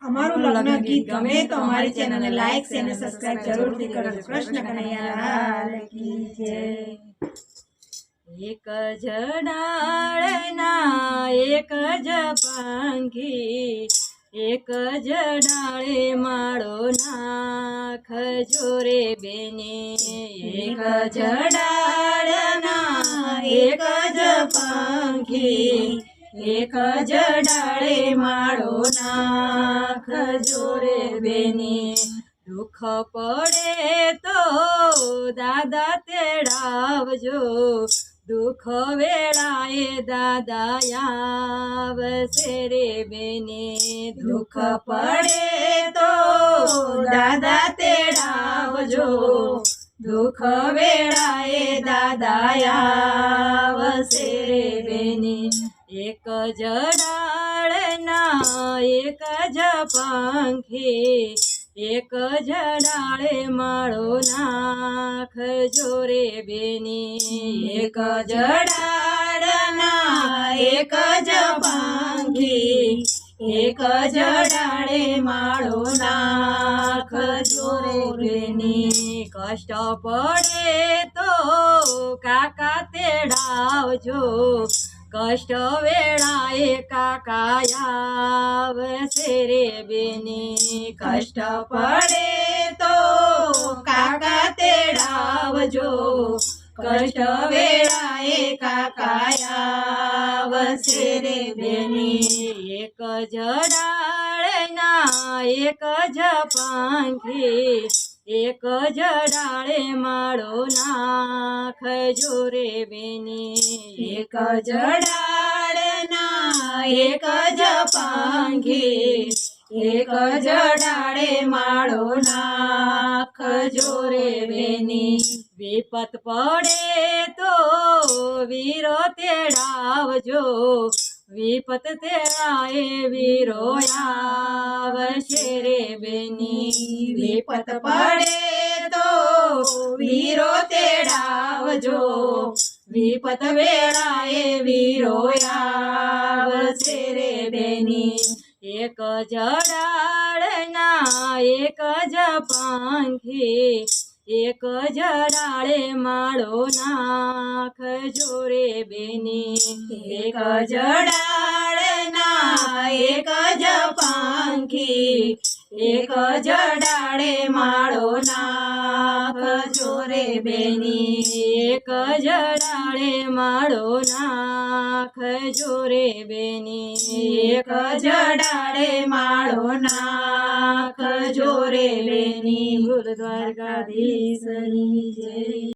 અમારું લગ્ન ગીત ગમે તો અમારી ચેનલને લાઈક શેર અને સબસ્ક્રાઇબ જરૂરથી કરજો। કૃષ્ણ કનૈયા લાલ કી જય। એક જ ડાળના એક જ પાંખી, એક જ ડાળે માળો નાખજો રે બેને। એક જ ડાળના એક જ પાંખી, એક જ ડાળે માળો નાખજો રે બેને। દુઃખ પડે તો દાદા તેડાવજો, દુઃખ વેળાએ દાદા આવશે રે બેને। દુઃખ પડે તો દાદા તેડાવજો, દુઃખ વેળાએ દાદા આવશે રે બેને। એક જ ડાળના એક જ પાંખી, એક જ ડાળે માળો નાખજો રે બેને। એક જ ડાળના એક જ પાંખી, એક જ ડાળે માળો નાખજો રે બેને। કષ્ટ પડે તો કાકા તેડાવજો, કષ્ટ વેળાએ કાકા આવશે રે બેને। કષ્ટ પડે તો કાકા તેડાવજો, કષ્ટ વેળાએ કાકા આવશે રે બેને। એક જ ડાળના એક જ પાંખી, એક જ ડાળે માળો નાખજો રે બેને। એક જ ડાળના એક જ પાંખી, એક જ ડાળે માળો નાખજો રે બેને। વિપત પડે તો વીરો તેડાવજો, વિપત તેડાએ વીરો આવશે રે બેને। વિપત પડે તો વીરો તેડાવજો, વિપત વેળાએ વીરો આવશે રે બેને। એક જ ડાળના એક જ પાંખી, એક જ ડાળે માળો નાખજો રે બેને। એક જ ડાળના એક જ પાંખી, એક જ ડાળે માળો નાખજો રે બેને। એક જ ડાળે માળો નાખજો રે બેને। એક જ ડાળે માળો નાખજો રે બેને। બોલ દ્વારકાધીશની જય।